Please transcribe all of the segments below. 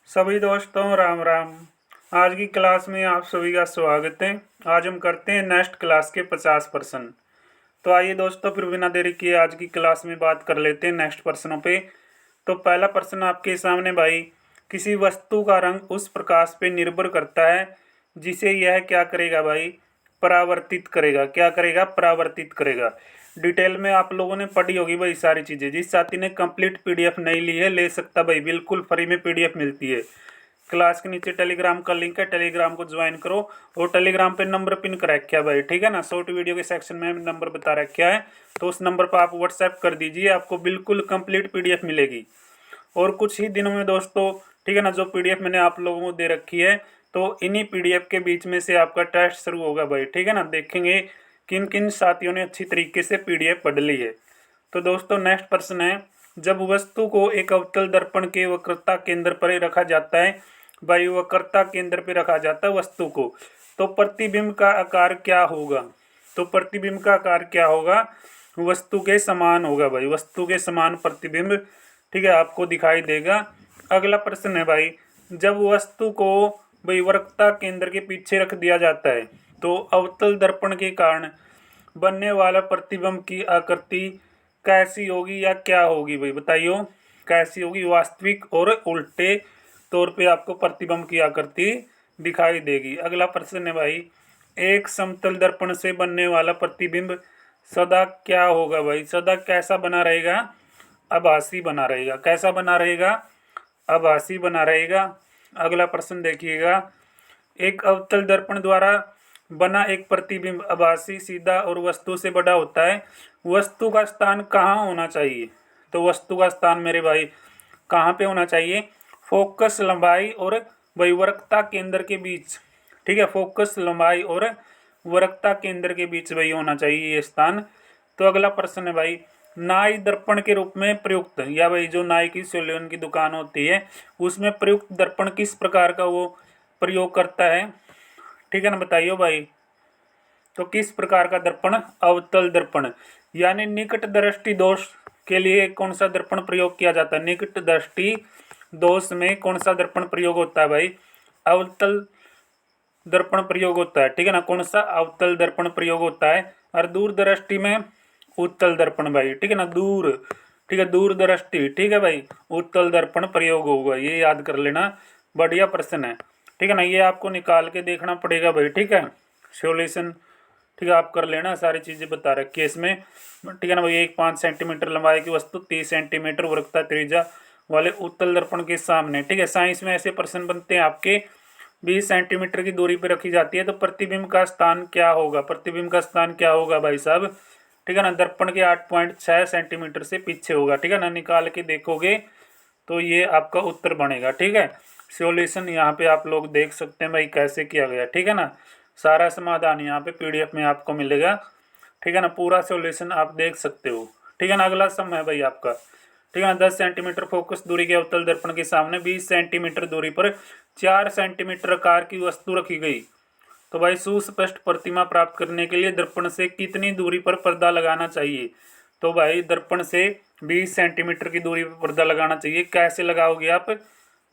सभी दोस्तों राम राम। आज की क्लास में आप सभी का स्वागत है। आज हम करते हैं नेक्स्ट क्लास के 50%। तो आइए दोस्तों, फिर बिना देरी किए आज की क्लास में बात कर लेते हैं नेक्स्ट प्रश्नों पे। तो पहला प्रश्न आपके सामने भाई, किसी वस्तु का रंग उस प्रकाश पे निर्भर करता है जिसे यह क्या करेगा भाई, परावर्तित करेगा। क्या करेगा? परावर्तित करेगा। डिटेल में आप लोगों ने पढ़ी होगी भाई सारी चीज़ें। जिस साथी ने कंप्लीट पीडीएफ नहीं ली है ले सकता भाई, बिल्कुल फ्री में पीडीएफ मिलती है। क्लास के नीचे टेलीग्राम का लिंक है, टेलीग्राम को ज्वाइन करो। और टेलीग्राम पे नंबर पिन कर रखा है भाई, ठीक है ना। शॉर्ट वीडियो के सेक्शन में नंबर बता रखा है, तो उस नंबर पर आप व्हाट्सएप कर दीजिए, आपको बिल्कुल कंप्लीट पीडीएफ मिलेगी। और कुछ ही दिनों में दोस्तों, ठीक है ना, जो पीडीएफ मैंने आप लोगों को दे रखी है, तो इन्हीं पीडीएफ के बीच में से आपका टेस्ट शुरू होगा भाई, ठीक है ना। देखेंगे किन किन साथियों ने अच्छी तरीके से पीडीएफ पढ़ ली है। तो दोस्तों नेक्स्ट प्रश्न है, जब वस्तु को एक अवतल दर्पण के वक्रता केंद्र पर रखा जाता है भाई, वक्रता केंद्र पे रखा जाता है वस्तु को, तो प्रतिबिंब का आकार क्या होगा? तो प्रतिबिंब का आकार क्या होगा? वस्तु के समान होगा भाई, वस्तु के समान प्रतिबिंब, ठीक है, आपको दिखाई देगा। अगला प्रश्न है भाई, जब वस्तु को भाई वक्रता केंद्र के पीछे रख दिया जाता है तो अवतल दर्पण के कारण बनने वाला प्रतिबिंब की आकृति कैसी होगी या क्या होगी भाई, बताइयो कैसी होगी? वास्तविक और उल्टे तौर पे आपको प्रतिबिंब की आकृति दिखाई देगी। अगला प्रश्न है भाई, एक समतल दर्पण से बनने वाला प्रतिबिंब सदा क्या होगा भाई? सदा कैसा बना रहेगा? आभासी बना रहेगा। कैसा बना रहेगा? आभासी बना रहेगा। अगला प्रश्न देखिएगा, एक अवतल दर्पण द्वारा बना एक प्रतिबिंब आभासी, सीधा और वस्तु से बड़ा होता है। वस्तु का स्थान कहाँ होना चाहिए? तो वस्तु का स्थान मेरे भाई कहाँ पे होना चाहिए? फोकस लंबाई और वक्रता केंद्र के बीच, ठीक है, फोकस लंबाई और वक्रता केंद्र के बीच भाई होना चाहिए ये स्थान। तो अगला प्रश्न है भाई, नाई दर्पण के रूप में प्रयुक्त, या भाई जो नाई की सैलून की दुकान होती है उसमें प्रयुक्त दर्पण किस प्रकार का वो प्रयोग करता है, ठीक है ना, बताइए भाई। तो किस प्रकार का दर्पण? अवतल दर्पण, यानी निकट दृष्टि दोष के लिए कौन सा दर्पण प्रयोग किया जाता है? निकट दृष्टि दोष में कौन सा दर्पण प्रयोग होता है भाई? अवतल दर्पण प्रयोग होता है, ठीक है ना। कौन सा? अवतल दर्पण प्रयोग होता है। और दूर दृष्टि में उत्तल दर्पण भाई, ठीक है ना, दूर, ठीक है, दूर दृष्टि, ठीक है भाई, उत्तल दर्पण प्रयोग होगा, ये याद कर लेना। बढ़िया प्रश्न है, ठीक है ना, ये आपको निकाल के देखना पड़ेगा भाई, ठीक है। सॉल्यूशन, ठीक है, आप कर लेना, सारी चीज़ें बता रखी है इसमें, ठीक है ना भाई। एक 5 सेंटीमीटर लंबाई की वस्तु 30 सेंटीमीटर वक्रता त्रिज्या वाले उत्तल दर्पण के सामने, ठीक है। साइंस में ऐसे प्रश्न बनते हैं आपके, 20 सेंटीमीटर की दूरी पर रखी जाती है, तो प्रतिबिंब का स्थान क्या होगा? प्रतिबिंब का स्थान क्या होगा भाई साहब, ठीक है ना, दर्पण के 8.6 सेंटीमीटर से पीछे होगा, ठीक है ना। निकाल के देखोगे तो ये आपका उत्तर बनेगा, ठीक है। सॉल्यूशन यहाँ पे आप लोग देख सकते हैं भाई कैसे किया गया, ठीक है ना। सारा समाधान यहाँ पे पीडीएफ में आपको मिलेगा, ठीक है ना, पूरा सॉल्यूशन आप देख सकते हो, ठीक है ना। अगला सम है भाई आपका, ठीक है ना, 10 सेंटीमीटर फोकस दूरी के अवतल दर्पण के सामने 20 सेंटीमीटर दूरी पर 4 सेंटीमीटर आकार की वस्तु रखी गई। तो भाई सुस्पष्ट प्रतिमा प्राप्त करने के लिए दर्पण से कितनी दूरी पर पर्दा लगाना चाहिए? तो भाई दर्पण से 20 सेंटीमीटर की दूरी पर पर्दा लगाना चाहिए। कैसे लगाओगे आप?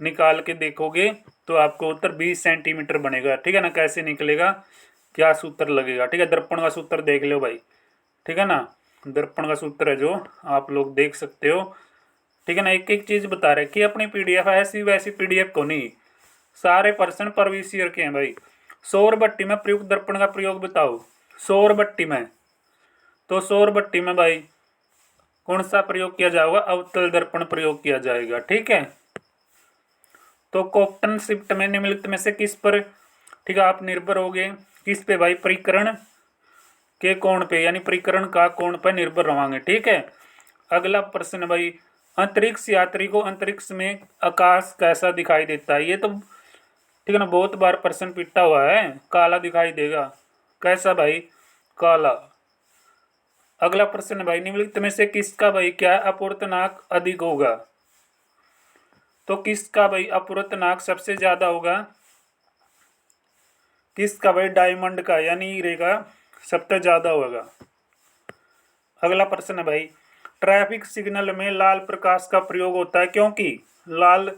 निकाल के देखोगे तो आपको उत्तर 20 सेंटीमीटर बनेगा, ठीक है ना। कैसे निकलेगा? क्या सूत्र लगेगा, ठीक है, दर्पण का सूत्र देख लो भाई, ठीक है ना। दर्पण का सूत्र है जो आप लोग देख सकते हो, ठीक है ना। एक एक चीज बता रहे कि अपनी पीडीएफ ऐसी वैसी पीडीएफ को नहीं, सारे पर्सन परवीस ईयर के हैं भाई। सौर भट्टी में प्रयुक्त दर्पण का प्रयोग बताओ। सौर भट्टी में, तो सौर भट्टी में भाई कौन सा प्रयोग किया जाएगा? अवतल दर्पण प्रयोग किया जाएगा, ठीक है। तो कॉप्टन शिफ्ट में निम्नलिखित में से किस पर, ठीक है, आप निर्भर होगे? किस पे भाई? परिकरण के कोण पे, यानी परिकरण का कोण पर निर्भर रहेंगे, ठीक है। अगला प्रश्न भाई, अंतरिक्ष यात्री को अंतरिक्ष में आकाश कैसा दिखाई देता है? ये तो, ठीक है ना, बहुत बार प्रश्न पिटा हुआ है। काला दिखाई देगा। कैसा भाई? काला। अगला प्रश्न भाई, निम्नलिखित में से किसका भाई क्या अपूर्तनाक अधिक होगा? तो किसका भाई अपूर्तनाक सबसे ज्यादा होगा? किसका भाई? डायमंड का, यानी हीरे का सबसे ज्यादा होगा। अगला प्रश्न है भाई, ट्रैफिक सिग्नल में लाल प्रकाश का प्रयोग होता है क्योंकि लाल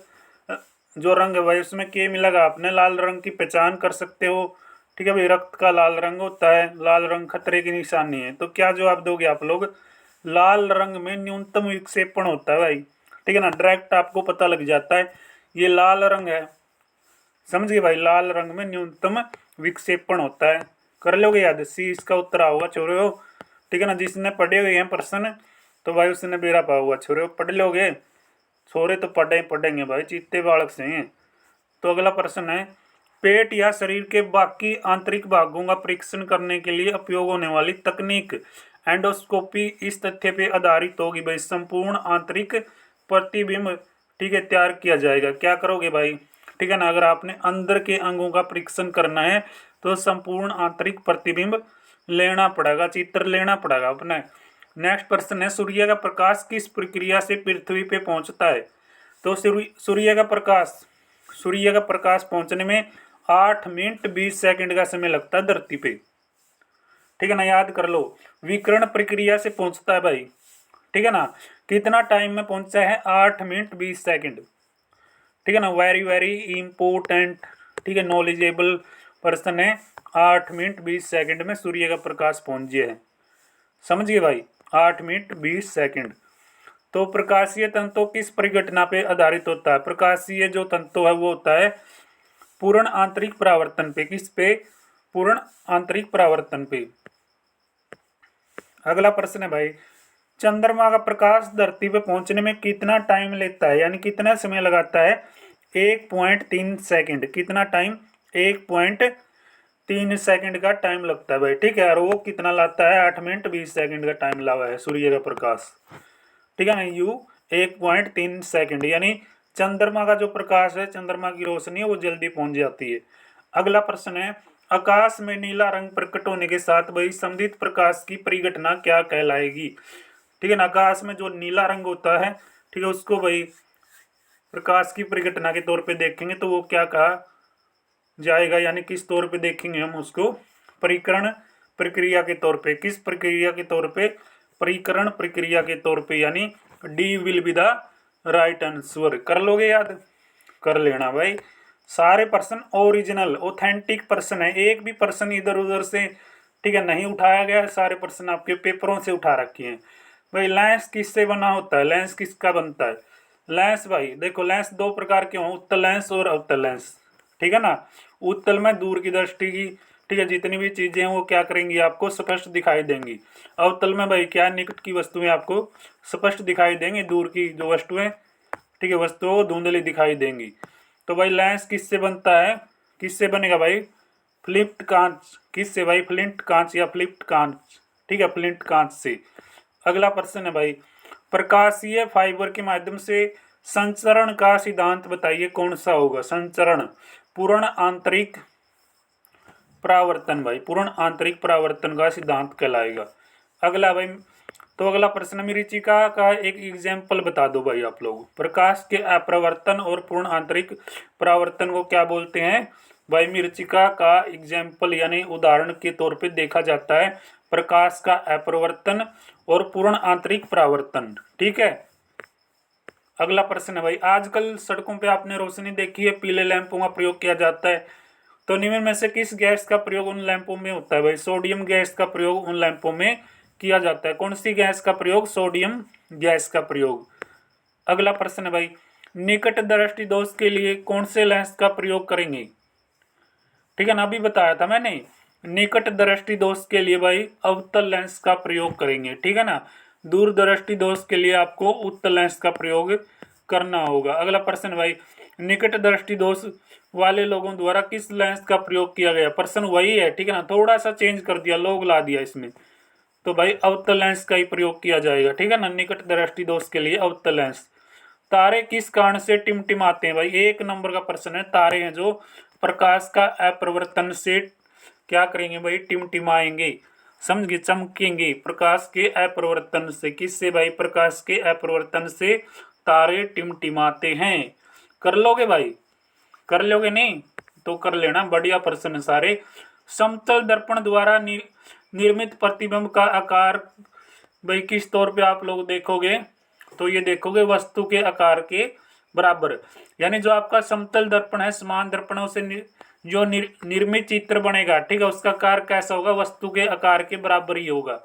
जो रंग है भाई उसमें के मिलेगा, आपने लाल रंग की पहचान कर सकते हो। ठीक है भाई, रक्त का लाल रंग होता है, लाल रंग खतरे की निशानी है। तो क्या जवाब दोगे आप लोग? लाल रंग में न्यूनतम विक्षेपण होता है भाई। ठीक है ना, डायरेक्ट आपको पता लग जाता है ये लाल रंग है। समझिए भाई, लाल रंग में न्यूनतम विक्षेपण होता है। कर लोगे याद? सी इसका उत्तर आओगा छोरे हो। ठीक है ना, जिसने पढ़े हुए हैं प्रश्न तो भाई उसने बेरा पा हुआ छोरे हो। पढ़ लोगे छोरे तो पढ़ेंगे भाई, चीते बालक से हैं। तो अगला प्रश्न है, पेट या शरीर के बाकी आंतरिक भागों का परीक्षण करने के लिए उपयोग होने वाली तकनीक एंडोस्कोपी इस तथ्य पे आधारित होगी भाई, संपूर्ण आंतरिक प्रतिबिंब ठीक है तैयार किया जाएगा। क्या करोगे भाई? ठीक है ना, अगर आपने अंदर के अंगों का परीक्षण करना है तो संपूर्ण आंतरिक प्रतिबिंब लेना पड़ेगा, चित्र लेना पड़ेगा अपने। नेक्स्ट प्रश्न है, सूर्य का प्रकाश किस प्रक्रिया से पृथ्वी पे पहुंचता है? तो सूर्य का प्रकाश पहुंचने में 8 मिनट 20 सेकंड का समय लगता है धरती पे। ठीक है ना, याद कर लो, विकिरण प्रक्रिया से पहुंचता है भाई। ठीक है ना, कितना टाइम में पहुंचा है? 8 मिनट 20 सेकंड। ठीक है ना, वेरी वेरी इंपोर्टेंट, ठीक है, नॉलेजेबल पर्सन है। 8 मिनट 20 सेकंड में सूर्य का प्रकाश पहुंच गया है। समझिए भाई, 8 मिनट 20 सेकंड। तो प्रकाशीय तंतु किस परिघटना पे आधारित होता है? प्रकाशीय जो तंतु है वो होता है पूर्ण आंतरिक परावर्तन पे। किस पे? पूर्ण आंतरिक परावर्तन पे। अगला प्रश्न है भाई, चंद्रमा का प्रकाश धरती पे पहुंचने में कितना टाइम लेता है, यानी कितना समय लगाता है? 1.3 सेकंड। कितना टाइम? 1.3 सेकंड का टाइम लगता है भाई। ठीक है, और वो कितना लाता है? 8 मिनट 20 सेकंड का टाइम लावा है सूर्य का प्रकाश। ठीक है ना, यू 1.3 सेकंड, यानी चंद्रमा का जो प्रकाश है, चंद्रमा की रोशनी है, वो जल्दी पहुंच जाती है। अगला प्रश्न है, आकाश में नीला रंग प्रकट होने के साथ भाई समृद्ध प्रकाश की परिघटना क्या कहलाएगी? ठीक है ना, आकाश में जो नीला रंग होता है, ठीक है, उसको भाई प्रकाश की परिघटना के तौर पे देखेंगे तो वो क्या कहा जाएगा, यानी किस तौर पे देखेंगे हम उसको? परिकरण प्रक्रिया के तौर पे। किस प्रक्रिया के तौर पे? परिकरण प्रक्रिया के तौर पे, यानी D will be the right answer. कर लोगे याद? कर लेना भाई। सारे पर्सन ओरिजिनल ऑथेंटिक पर्सन है, एक भी पर्सन इधर उधर से ठीक है नहीं उठाया गया, सारे पर्सन आपके पेपरों से उठा रखे हैं भाई। लेंस किससे बना होता है? लेंस किसका बनता है? लेंस भाई देखो, लेंस दो प्रकार के हों, उत्तल लेंस और अवतल लेंस। ठीक है ना, उत्तल में दूर की दृष्टि की ठीक है जितनी भी चीजें हैं वो क्या करेंगी? आपको स्पष्ट दिखाई देंगी। अवतल में भाई क्या? निकट की वस्तुएं आपको स्पष्ट दिखाई देंगी, दूर की जो वस्तुएं ठीक है वस्तुओं धुंधली दिखाई देंगी। तो भाई लेंस किससे बनता है? किससे बनेगा भाई? फ्लिप्ड कांच। किससे भाई? फ्लिंट कांच या फ्लिप्ड कांच। ठीक है, फ्लिंट कांच से। अगला प्रश्न है भाई, प्रकाशीय फाइबर के माध्यम से संचरण का सिद्धांत बताइए, कौन सा होगा? संचरण, पूर्ण आंतरिक परावर्तन भाई, पूर्ण आंतरिक परावर्तन का सिद्धांत कहलाएगा। अगला भाई, तो अगला प्रश्न, मरीचिका का एक एग्जाम्पल बता दो भाई आप लोग। प्रकाश के अपरावर्तन और पूर्ण आंतरिक परावर्तन को क्या बोलते हैं भाई? मरीचिका का एग्जाम्पल यानी उदाहरण के तौर पे देखा जाता है प्रकाश का अपरावर्तन और पूर्ण आंतरिक परावर्तन। ठीक है, अगला प्रश्न है भाई, आजकल सड़कों पे आपने रोशनी देखी है, पीले लैंपों का प्रयोग किया जाता है। तो निम्न में से किस गैस का प्रयोग उन लैंपों में होता है भाई? सोडियम गैस का प्रयोग उन लैंपों में किया जाता है। कौन सी गैस का प्रयोग? सोडियम गैस का प्रयोग। अगला प्रश्न है भाई, निकट दृष्टि दोष के लिए कौन से लेंस का प्रयोग करेंगे? ठीक है ना, अभी बताया था मैंने, निकट दृष्टि दोष के लिए भाई अवतल लेंस का प्रयोग करेंगे। ठीक है ना, दूर दृष्टि दोष के लिए आपको उत्तल लेंस का प्रयोग करना होगा। अगला प्रश्न भाई, निकट दृष्टि दोष वाले लोगों द्वारा किस लेंस का प्रयोग किया गया? प्रश्न वही है, ठीक है ना, थोड़ा सा चेंज कर दिया, लोग ला दिया इसमें। तो भाई अवतल लेंस का ही प्रयोग किया जाएगा। ठीक है ना, निकट दृष्टि दोष के लिए अवतल लेंस। तारे किस कारण से टिमटिमाते हैं भाई? 1 नंबर का प्रश्न है। तारे हैं जो प्रकाश का अपरिवर्तन से क्या करेंगे भाई? टिमटिमाएंगे। समझ गए? चमकेंगे प्रकाश के अपरिवर्तन से। किससे भाई? प्रकाश के अपरिवर्तन से तारे टिमटिमाते हैं। कर लोगे भाई? कर लोगे नहीं तो कर लेना, बढ़िया प्रश्न सारे। समतल दर्पण द्वारा निर्मित प्रतिबिंब का आकार भाई किस तौर पे आप लोग देखोगे? तो ये देखोगे वस्तु के आकार के बराबर, यानी जो आपका समतल दर्पण है समान दर्पणों से जो निर्मित चित्र बनेगा, ठीक है, उसका आकार कैसा होगा, वस्तु के आकार के बराबर ही होगा,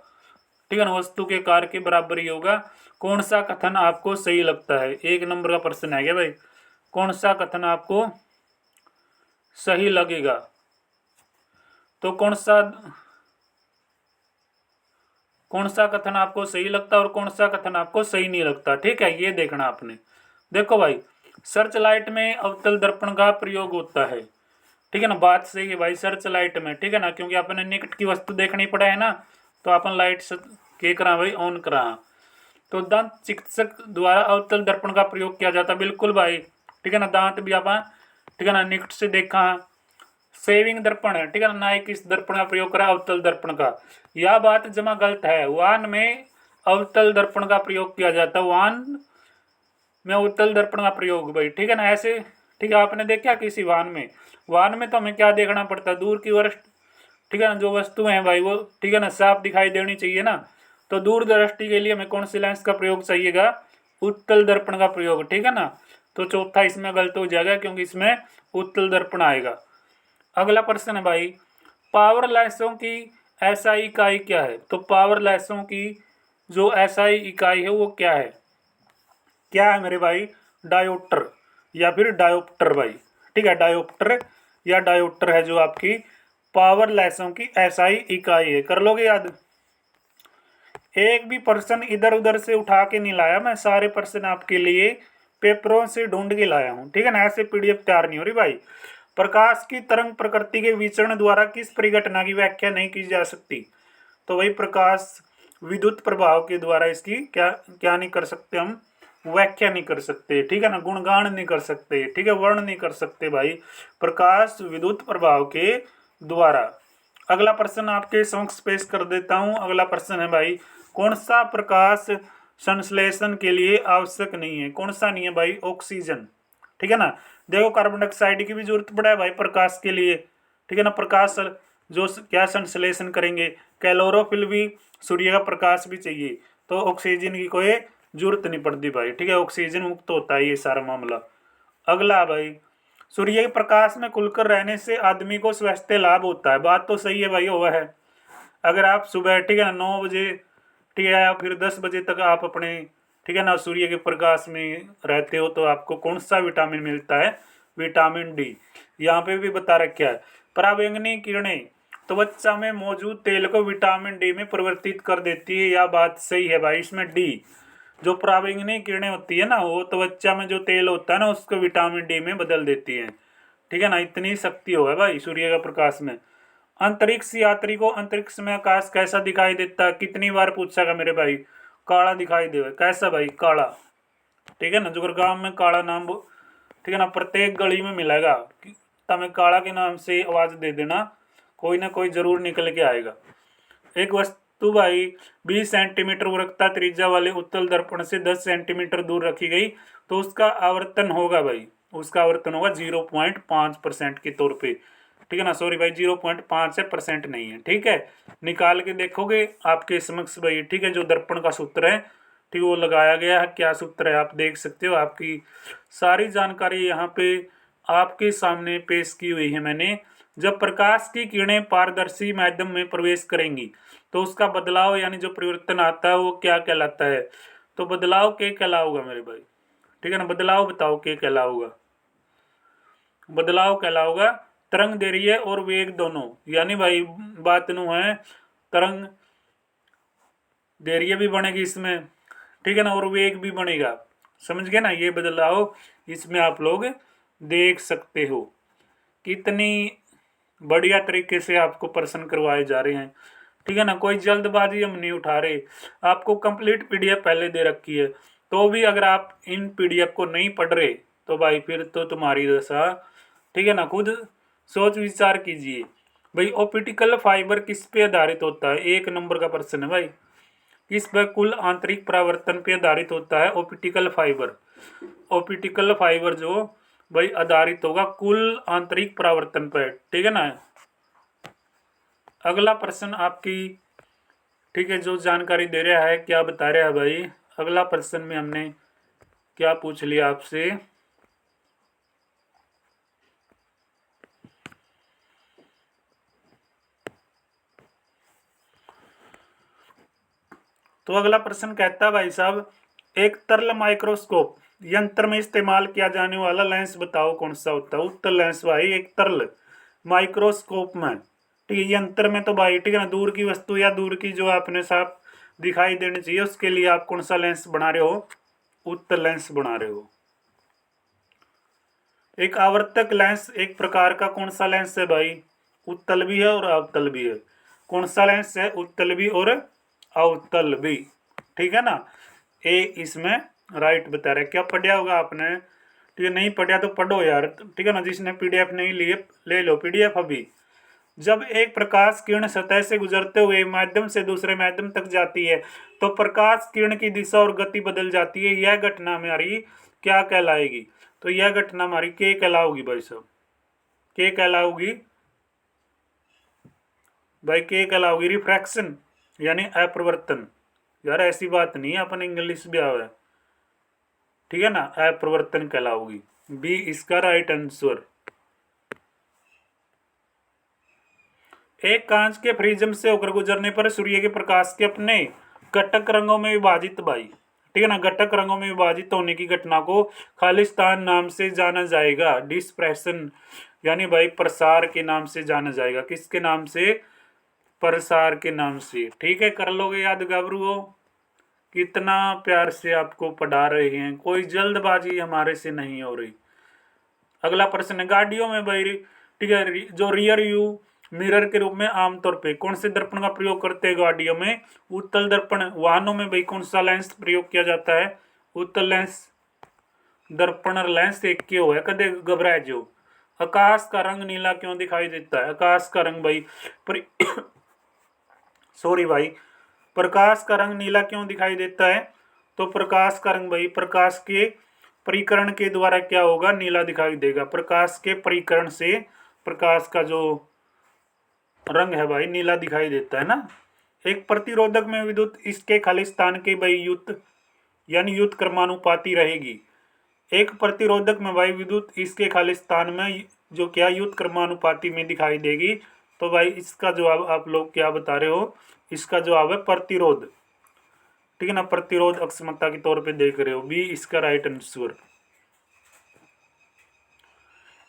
ठीक है ना, वस्तु के आकार के बराबर ही होगा। कौन सा कथन आपको सही लगता है, 1 नंबर का प्रश्न है क्या भाई, कौन सा कथन आपको सही लगेगा, तो कौन सा कथन आपको सही लगता है और कौन सा कथन आपको सही नहीं लगता, ठीक है, ये देखना आपने। देखो भाई, सर्च लाइट में अवतल दर्पण का प्रयोग होता है, ठीक है ना, बात सही है भाई, सर्च लाइट में, ठीक है ना, क्योंकि अपने निकट की वस्तु देखनी पड़ा है ना, तो अपन लाइट के करा भाई ऑन करा। तो दंत चिकित्सक द्वारा अवतल दर्पण का प्रयोग किया जाता है, बिल्कुल भाई, ठीक है ना, दांत भी अपन, ठीक है ना, निकट से देखा। सेविंग दर्पण है, ठीक है ना, नायक इस दर्पण का प्रयोग करा अवतल दर्पण का, यह बात जमा गलत है, वाहन में अवतल दर्पण का प्रयोग किया जाता है, वाहन में अवतल दर्पण का प्रयोग भाई, ठीक है ना, ऐसे, ठीक है, आपने देखा किसी वाहन में तो हमें क्या देखना पड़ता है, दूर की वस्तु, ठीक है ना, जो वस्तुएं हैं भाई वो, ठीक है ना, साफ दिखाई देनी चाहिए ना, तो दूर दृष्टि के लिए हमें कौन सी लेंस का प्रयोग चाहिएगा, उत्तल दर्पण का प्रयोग, ठीक है ना। तो चौथा इसमें गलत हो जाएगा क्योंकि इसमें उत्तल दर्पण आएगा। अगला प्रश्न है भाई, पावर लेंसों की एसआई इकाई क्या है, तो पावर लेंसों की जो एसआई इकाई है वो क्या है मेरे भाई, डायोप्टर या फिर डायोप्टर भाई, ठीक है, डायोप्टर या डायोप्टर है जो आपकी पावर लेंसों की एसआई इकाई है, कर लोगे याद। एक भी प्रश्न इधर उधर से उठा के नहीं लाया मैं, सारे प्रश्न आपके लिए पेपरों से ढूंढ के लाया हूं, ठीक है ना, ऐसे पीडीएफ तैयार नहीं हो रही भाई। प्रकाश की तरंग प्रकृति के विचरण द्वारा किस परिघटना की व्याख्या नहीं की जा सकती, तो वही प्रकाश विद्युत प्रभाव के द्वारा इसकी क्या क्या नहीं कर सकते, हम व्याख्या नहीं कर सकते, ठीक है ना, गुणगान नहीं कर सकते, ठीक है, वर्ण नहीं कर सकते भाई, प्रकाश विद्युत प्रभाव के द्वारा। अगला प्रश्न आपके समक्ष पेश कर देता हूं। अगला प्रश्न है भाई, कौन सा प्रकाश संश्लेषण के लिए आवश्यक नहीं है, कौन सा नहीं है भाई, ऑक्सीजन, ठीक है ना। देखो कार्बन डाइऑक्साइड की भी जरूरत पड़ा है भाई प्रकाश के लिए, ठीक है ना, प्रकाश जो क्या संश्लेषण करेंगे, कैलोरोफिल भी, सूर्य का प्रकाश भी चाहिए, तो ऑक्सीजन की कोई जरूरत नहीं पड़ती भाई, ठीक है, ऑक्सीजन मुक्त होता है ये सारा मामला। अगला भाई, सूर्य के प्रकाश में खुलकर रहने से आदमी को स्वास्थ्य लाभ होता है, बात तो सही है भाई, हुआ है। अगर आप सुबह, ठीक है ना, 9 बजे, ठीक है, या फिर 10 बजे तक आप अपने, ठीक है ना, सूर्य के प्रकाश में रहते हो तो आपको कौन सा विटामिन मिलता है, विटामिन डी, यहाँ पे भी बता रखा है। पराबैंगनी किरणें त्वचा में मौजूद तेल को विटामिन डी में परिवर्तित कर देती है, यह बात सही है भाई, इसमें डी, जो पराबैंगनी किरणें होती है ना, वो त्वचा में जो तेल होता है ना उसको विटामिन डी में बदल देती है, ठीक है ना, इतनी शक्ति हो है भाई सूर्य का प्रकाश में। अंतरिक्ष यात्री को अंतरिक्ष में आकाश कैसा दिखाई देता है, कितनी बार पूछेगा मेरे भाई, काला दिखाई दे, कैसा भाई, काला, ठीक है ना, जो गांव में काला नाम, ठीक है ना, प्रत्येक गली में मिलेगा, तमें काला के नाम से आवाज दे देना, कोई ना कोई जरूर निकल के आएगा। एक वस्तु भाई 20 सेंटीमीटर वक्रता त्रिज्या वाले उत्तल दर्पण से 10 सेंटीमीटर दूर रखी गई तो उसका आवर्तन होगा भाई, उसका आवर्तन होगा 0.5% के तौर पे, ठीक है ना, सॉरी भाई 0.5 है, परसेंट नहीं है, ठीक है, निकाल के देखोगे आपके समक्ष भाई, ठीक है, जो दर्पण का सूत्र है, ठीक है, वो लगाया गया है, क्या सूत्र है आप देख सकते हो, आपकी सारी जानकारी यहाँ पे आपके सामने पेश की हुई है मैंने। जब प्रकाश की किरणें पारदर्शी माध्यम में प्रवेश करेंगी तो उसका बदलाव यानी जो परिवर्तन आता है वो क्या कहलाता है, तो बदलाव के कहलाऊगा मेरे भाई, ठीक है ना, बदलाव बताओ के कहलाऊगा, बदलाव कहलाऊगा तरंग दैर्घ्य और वेग दोनों, यानी भाई बात नु है, तरंग दैर्घ्य भी बनेगी इसमें, ठीक है ना, और वेग भी बनेगा, समझ गए ना, ये बदलाव इसमें आप लोग देख सकते हो। कितनी बढ़िया तरीके से आपको प्रश्न करवाए जा रहे हैं, ठीक है ना, कोई जल्दबाजी हम नहीं उठा रहे, आपको कंप्लीट पीडीएफ पहले दे रखी है, तो भी अगर आप इन पीडीएफ को नहीं पढ़ रहे तो भाई फिर तो तुम्हारी दशा, ठीक है ना, खुद सोच विचार कीजिए। भाई ऑप्टिकल फाइबर किस पे आधारित होता है, 1 नंबर का प्रश्न है भाई, किस पर कुल आंतरिक परावर्तन पे आधारित होता है, ऑप्टिकल फाइबर, ऑप्टिकल फाइबर जो भाई आधारित होगा कुल आंतरिक परावर्तन पर, ठीक है ना। अगला प्रश्न आपकी, ठीक है, जो जानकारी दे रहा है क्या बता रहा है भाई, अगला प्रश्न में हमने क्या पूछ लिया आपसे, तो अगला प्रश्न कहता है भाई साहब, एक तरल माइक्रोस्कोप यंत्र में इस्तेमाल किया जाने वाला लेंस बताओ कौन सा होता है। उत्तर लेंस भाई एक तरल माइक्रोस्कोप में, ठीक है, यंत्र में तो भाई ठीक है ना, दूर की वस्तु या दूर की जो आपने साफ दिखाई देनी चाहिए उसके लिए आप कौन सा लेंस बना रहे हो, उत्तल लेंस बना रहे हो। एक आवर्तक लेंस एक प्रकार का कौन सा लेंस है भाई, उत्तल भी है और अवतल भी है। कौन सा लेंस है, उत्तल भी और अवतल भी, ठीक है ना। ए इसमें राइट बता रहा है। क्या पढ़ा होगा आपने, ठीक है, नहीं पढ़ा तो पढ़ो यार, ठीक है ना। जिसने पीडीएफ नहीं लिए ले लो पीडीएफ अभी। जब एक प्रकाश किरण सतह से गुजरते हुए माध्यम से दूसरे माध्यम तक जाती है तो प्रकाश किरण की दिशा और गति बदल जाती है। यह घटना हमारी क्या कहलाएगी, तो यह घटना हमारी के कहलाओगी भाई साहब, के कहलाओगी भाई, के कहलाओगी रिफ्रैक्शन यानी अपरिवर्तन। यार ऐसी बात नहीं है, अपन इंग्लिश भी आवे, ठीक है ना, अपरिवर्तन कहलाओगी। बी इसका राइट आंसर। एक कांच के प्रिज्म से होकर गुजरने पर सूर्य के प्रकाश के अपने घटक रंगों में विभाजित भाई, ठीक है ना, घटक रंगों में विभाजित होने की घटना को खालिस्तान नाम से जाना जाएगा। डिस्पर्शन यानी भाई प्रसार के नाम से जाना जाएगा। किसके नाम से, प्रसार के नाम से, ठीक है। कर लोगे याद गाबरू, कितना प्यार से आपको पढ़ा रहे हैं, कोई जल्दबाजी हमारे से नहीं हो रही। अगला प्रश्न है, गाड़ियों में भाई ठीक है, जो रियर व्यू मिरर के रूप में आमतौर पे कौन से दर्पण का प्रयोग करते हैं गाड़ियों में, उत्तल दर्पण। वाहनों में भाई कौन सा लेंस प्रयोग किया जाता है, उत्तल लेंस। दर्पण लेंस एक के हो है, कदे घबराए जो। आकाश का रंग नीला क्यों दिखाई देता है, आकाश का रंग भाई सॉरी भाई, प्रकाश का रंग नीला क्यों दिखाई देता है, तो प्रकाश का रंग भाई प्रकाश के परिकरण के द्वारा क्या होगा, नीला दिखाई देगा। प्रकाश के परिकरण से प्रकाश का जो रंग है भाई नीला दिखाई देता है ना। एक प्रतिरोधक में विद्युत इसके खालिस्तान के भाई युक्त यानी युक्त क्रमानुपाती रहेगी। एक प्रतिरोधक में भाई विद्युत इसके खालिस्तान में जो क्या युक्त क्रमानुपाती में दिखाई देगी। तो भाई इसका जवाब आप लोग क्या बता रहे हो, इसका जवाब है प्रतिरोध, ठीक है ना, प्रतिरोध अक्षमता के तौर पे देख रहे हो। बी इसका राइट आंसर।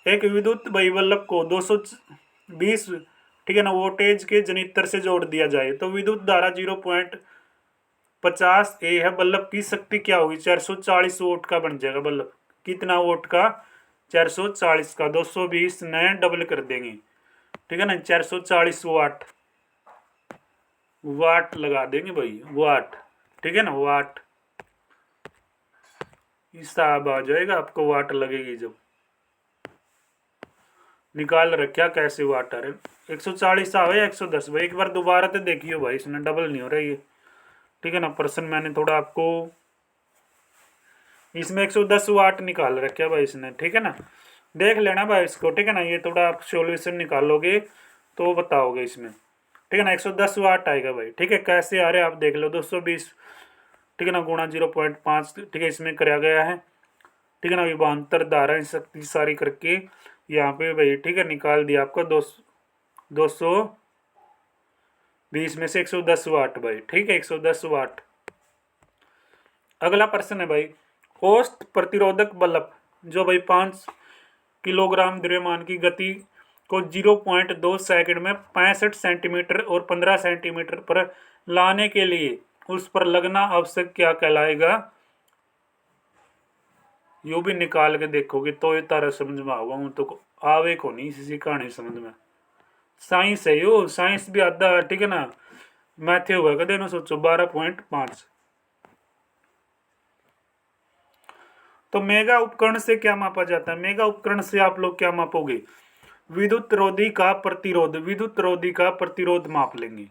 एक विद्युत भाई बल्ब को 220 ठीक है ना वोल्टेज के जनित्र से जोड़ दिया जाए तो विद्युत धारा 0.50 ए है। बल्ब की शक्ति क्या होगी, 440 वोट का बन जाएगा बल्ब। कितना वोट का, 440 का। 220 नए डबल कर देंगे, ठीक है ना, 440 वाट, वाट लगा देंगे भाई, वाट, ठीक है ना, वाट। हिसाब आ जाएगा आपको, वाट लगेगी जब। निकाल रखा कैसे वाट आ रहे, 140 आवे या 110 भाई, एक बार दोबारा तो देखियो भाई, इसमें डबल नहीं हो रहा ये, ठीक है ना। पर्सन मैंने थोड़ा आपको इसमें 110 वाट निकाल रखा भाई इसने, ठीक है ना। देख लेना भाई इसको, ठीक है ना, ये थोड़ा आप सोल्यूशन निकालोगे तो बताओगे इसमें, ठीक है ना। 110 वाट आएगा भाई, ठीक है। कैसे आ रहे आप देख लो, 220 ठीक है ना गुणा 0.5, ठीक है, इसमें कराया गया है, ठीक है ना। विभवांतर धारा शक्ति सारी करके यहाँ पे भाई, ठीक है, निकाल दिया आपको 220 में से 110 वाट भाई, ठीक है, 110 वाट। अगला प्रश्न है भाई, औसत प्रतिरोधक बल्ब जो भाई 5 किलोग्राम द्रव्यमान की गति को 0.2 सेकंड में 65 सेंटीमीटर और 15 सेंटीमीटर पर लाने के लिए उस पर लगना आवश्यक क्या कहलाएगा। यो भी निकाल के देखोगे तो ये तारा समझ में आऊगा, हूँ तो आवे को नहीं इसी कहानी समझ में। साइंस है यो, साइंस भी आधा, ठीक है ना। मैथे हुआ कदे ना सोचो 12.5। तो मेगा उपकरण से क्या मापा जाता है, मेगा उपकरण से आप लोग क्या मापोगे, विद्युत रोधी का प्रतिरोध, विद्युत रोधी का प्रतिरोध माप लेंगे।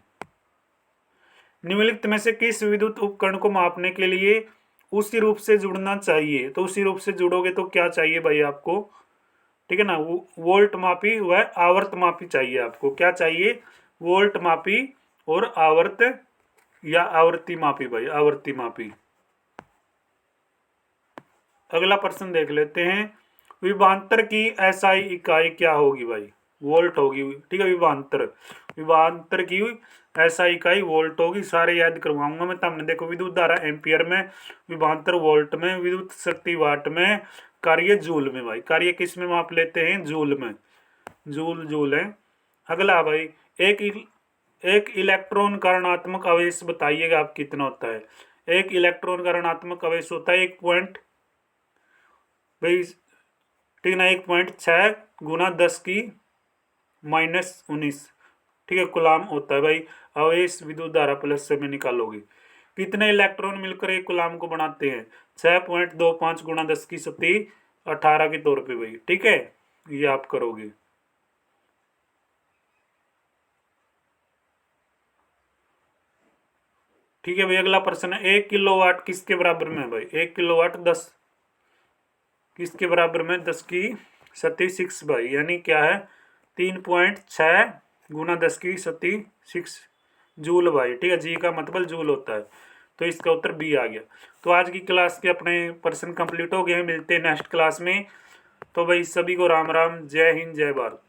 निम्नलिखित में से किस विद्युत उपकरण को मापने के लिए उसी रूप से जुड़ना चाहिए, तो उसी रूप से जुड़ोगे तो क्या चाहिए भाई आपको, ठीक है ना, वोल्ट मापी व आवर्त मापी चाहिए आपको। क्या चाहिए, वोल्ट मापी और आवर्त या आवृत्ति मापी भाई, आवृत्ति मापी। अगला प्रश्न देख लेते हैं, विभवांतर की एसआई इकाई क्या होगी भाई, वोल्ट होगी, ठीक है। विभवांतर, विभवांतर की ऐसा इकाई वोल्ट होगी। सारे याद करवाऊंगा मैं। तमने देखो विद्युत धारा एम्पियर में, विभवांतर वोल्ट में, विद्युत शक्ति वाट में, कार्य जूल में। भाई कार्य किस में माप लेते हैं? जूल में। जूल है। अगला भाई, एक इलेक्ट्रॉन का ऋणात्मक आवेश बताइएगा आप कितना होता है। एक इलेक्ट्रॉन का ऋणात्मक आवेश होता है 1.6 गुना 10⁻⁻⁹ ठीक है, कूलाम होता है भाई। आवेश विद्युत धारा प्लस से में निकालोगे। कितने इलेक्ट्रॉन मिलकर एक कूलाम को बनाते हैं? 6.25 गुना 10⁻18 के तौर पे भाई। ठीक है, ये आप करोगे। ठीक है भाई, अगला प्रश्न है 1 किलोवाट किसके बराबर में है भाई? 1 किलोवाट 10 किसके बराबर में? 10⁻⁶ भाई, यानी क्या है? 3.6 गुना 10⁻⁶ जूल भाई। ठीक है, जी का मतलब जूल होता है, तो इसका उत्तर बी आ गया। तो आज की क्लास के अपने प्रश्न कंप्लीट हो गए हैं। मिलते हैं नेक्स्ट क्लास में। तो भाई सभी को राम राम, जय हिंद, जय भारत।